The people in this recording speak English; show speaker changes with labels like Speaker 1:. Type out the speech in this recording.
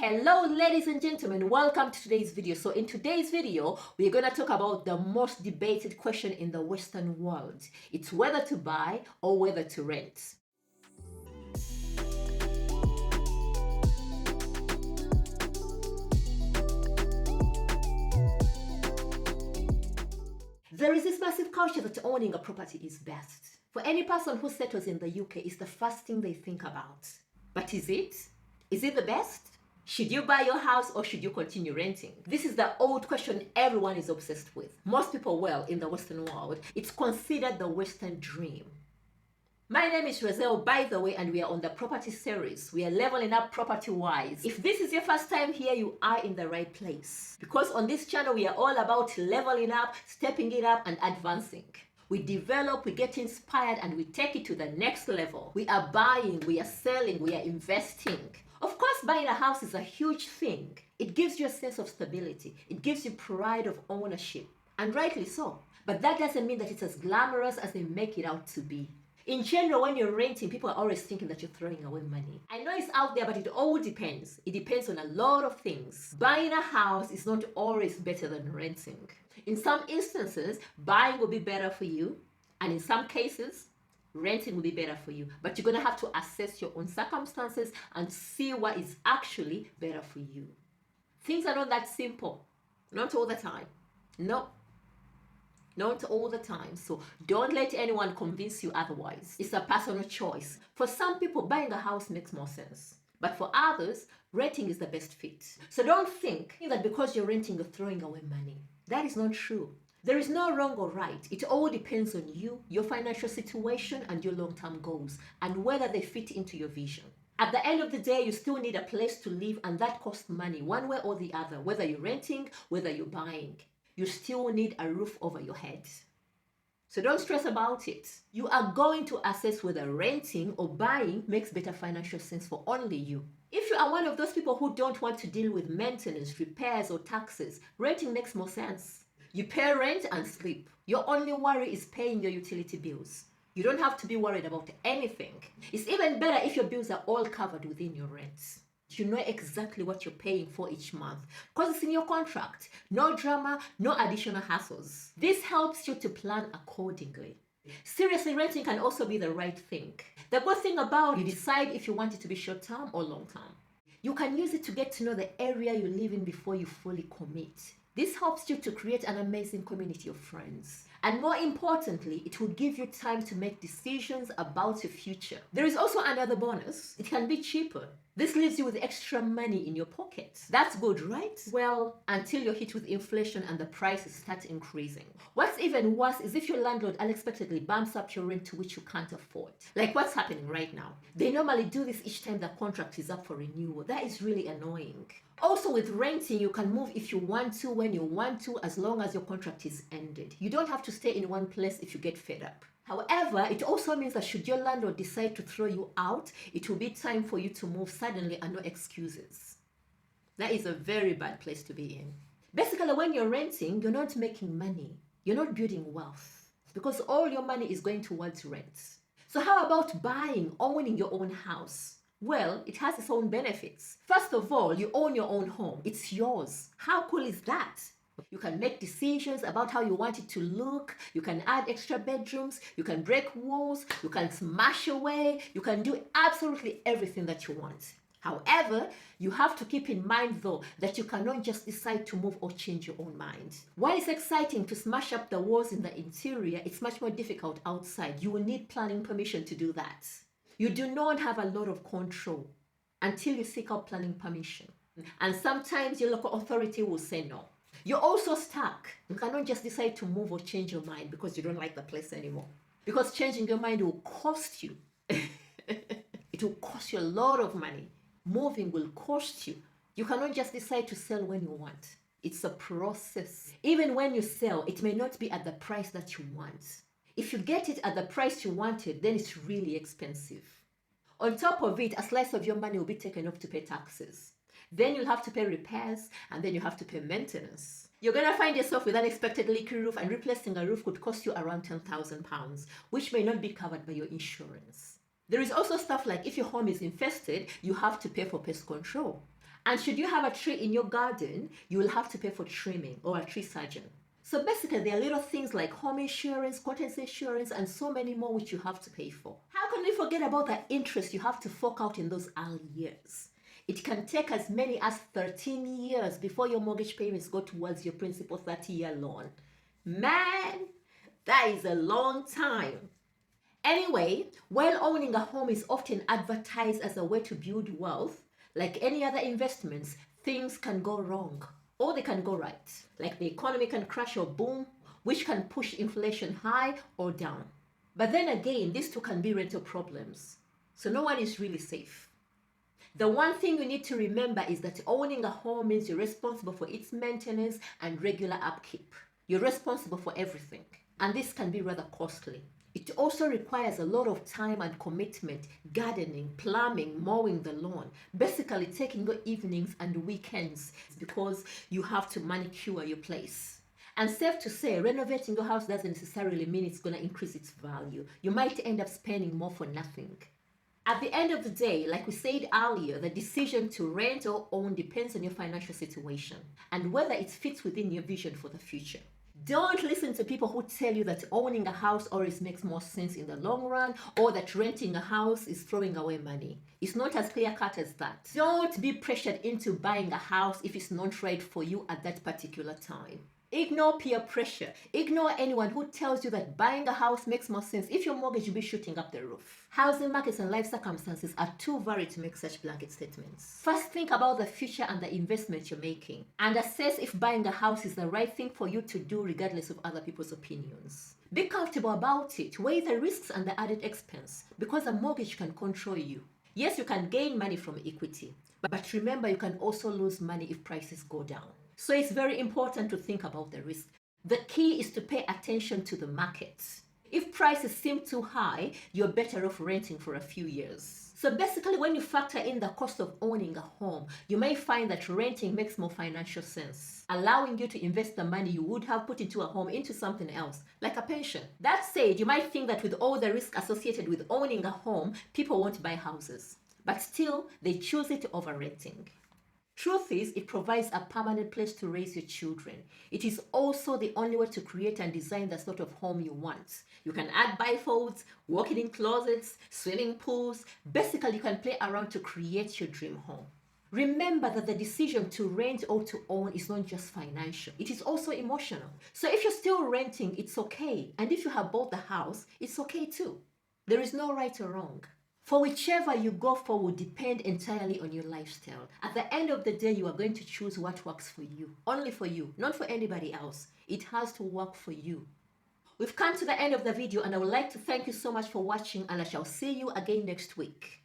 Speaker 1: Hello ladies and gentlemen, welcome to today's video. So in today's video, we're going to talk about the most debated question in the Western world. It's whether to buy or whether to rent. There is this massive culture that owning a property is best. For any person who settles in the UK, it's the first thing they think about. But is it? Is it the best? Should you buy your house or should you continue renting? This is the old question everyone is obsessed with. Most people, well, in the Western world, it's considered the Western dream. My name is Razzielle, by the way, and we are on the property series. We are leveling up property-wise. If this is your first time here, you are in the right place. Because on this channel, we are all about leveling up, stepping it up, and advancing. We develop, we get inspired, and we take it to the next level. We are buying, we are selling, we are investing. Of course, buying a house is a huge thing. It gives you a sense of stability. It gives you pride of ownership, and rightly so. But that doesn't mean that it's as glamorous as they make it out to be. In general, when you're renting, people are always thinking that you're throwing away money. I know it's out there, but it all depends. It depends on a lot of things. Buying a house is not always better than renting. In some instances, buying will be better for you, and in some cases, renting will be better for you. But you're going to have to assess your own circumstances and see what is actually better for you. Things are not that simple. Not all the time. No. Not all the time. So don't let anyone convince you otherwise. It's a personal choice. For some people, buying a house makes more sense. But for others, renting is the best fit. So don't think that because you're renting, you're throwing away money. That is not true. There is no wrong or right. It all depends on you, your financial situation, and your long-term goals, and whether they fit into your vision. At the end of the day, you still need a place to live, and that costs money, one way or the other, whether you're renting, whether you're buying. You still need a roof over your head. So don't stress about it. You are going to assess whether renting or buying makes better financial sense for only you. If you are one of those people who don't want to deal with maintenance, repairs, or taxes, renting makes more sense. You pay rent and sleep. Your only worry is paying your utility bills. You don't have to be worried about anything. It's even better if your bills are all covered within your rent. You know exactly what you're paying for each month because it's in your contract. No drama, no additional hassles. This helps you to plan accordingly. Seriously, renting can also be the right thing. The good thing about it, you decide if you want it to be short-term or long-term. You can use it to get to know the area you live in before you fully commit. This helps you to create an amazing community of friends. And more importantly, it will give you time to make decisions about your future. There is also another bonus. It can be cheaper. This leaves you with extra money in your pocket. That's good, right? Well, until you're hit with inflation and the prices start increasing. What's even worse is if your landlord unexpectedly bumps up your rent to which you can't afford. Like what's happening right now. They normally do this each time the contract is up for renewal. That is really annoying. Also with renting, you can move if you want to, when you want to, as long as your contract is ended. You don't have to stay in one place if you get fed up. However, it also means that should your landlord decide to throw you out, it will be time for you to move suddenly and no excuses. That is a very bad place to be in. Basically, when you're renting, you're not making money. You're not building wealth because all your money is going towards rent. So how about buying, owning your own house? Well, it has its own benefits. First of all, you own your own home. It's yours. How cool is that? You can make decisions about how you want it to look. You can add extra bedrooms. You can break walls. You can smash away. You can do absolutely everything that you want. However, you have to keep in mind though that you cannot just decide to move or change your own mind. While it's exciting to smash up the walls in the interior, it's much more difficult outside. You will need planning permission to do that. You do not have a lot of control until you seek out planning permission. And sometimes your local authority will say no. You're also stuck. You cannot just decide to move or change your mind because you don't like the place anymore. Because changing your mind will cost you. It will cost you a lot of money. Moving will cost you. You cannot just decide to sell when you want. It's a process. Even when you sell, it may not be at the price that you want. If you get it at the price you wanted, then it's really expensive. On top of it, a slice of your money will be taken off to pay taxes. Then you'll have to pay repairs, and then you have to pay maintenance. You're going to find yourself with an unexpected leaky roof, and replacing a roof could cost you around £10,000, which may not be covered by your insurance. There is also stuff like if your home is infested, you have to pay for pest control. And should you have a tree in your garden, you will have to pay for trimming or a tree surgeon. So basically, there are little things like home insurance, contents insurance, and so many more which you have to pay for. How can we forget about the interest you have to fork out in those early years? It can take as many as 13 years before your mortgage payments go towards your principal 30-year loan. Man, that is a long time. Anyway, while owning a home is often advertised as a way to build wealth, like any other investments, things can go wrong or they can go right. Like the economy can crash or boom, which can push inflation high or down. But then again, these two can be rental problems. So no one is really safe. The one thing you need to remember is that owning a home means you're responsible for its maintenance and regular upkeep. You're responsible for everything. And this can be rather costly. It also requires a lot of time and commitment, gardening, plumbing, mowing the lawn, basically taking your evenings and weekends because you have to manicure your place. And safe to say, renovating your house doesn't necessarily mean it's going to increase its value. You might end up spending more for nothing. At the end of the day, like we said earlier, the decision to rent or own depends on your financial situation and whether it fits within your vision for the future. Don't listen to people who tell you that owning a house always makes more sense in the long run or that renting a house is throwing away money. It's not as clear cut as that. Don't be pressured into buying a house if it's not right for you at that particular time. Ignore peer pressure. Ignore anyone who tells you that buying a house makes more sense if your mortgage will be shooting up the roof. Housing markets and life circumstances are too varied to make such blanket statements. First, think about the future and the investment you're making, and assess if buying a house is the right thing for you to do regardless of other people's opinions. Be comfortable about it. Weigh the risks and the added expense, because a mortgage can control you. Yes, you can gain money from equity, but remember you can also lose money if prices go down. So it's very important to think about the risk. The key is to pay attention to the market. If prices seem too high, you're better off renting for a few years. So basically, when you factor in the cost of owning a home, you may find that renting makes more financial sense, allowing you to invest the money you would have put into a home into something else, like a pension. That said, you might think that with all the risk associated with owning a home, people won't buy houses. But still, they choose it over renting. Truth is, it provides a permanent place to raise your children. It is also the only way to create and design the sort of home you want. You can add bifolds, walk-in closets, swimming pools. Basically, you can play around to create your dream home. Remember that the decision to rent or to own is not just financial, it is also emotional. So if you're still renting, it's okay. And if you have bought the house, it's okay too. There is no right or wrong. For whichever you go for will depend entirely on your lifestyle. At the end of the day, you are going to choose what works for you. Only for you, not for anybody else. It has to work for you. We've come to the end of the video and I would like to thank you so much for watching, and I shall see you again next week.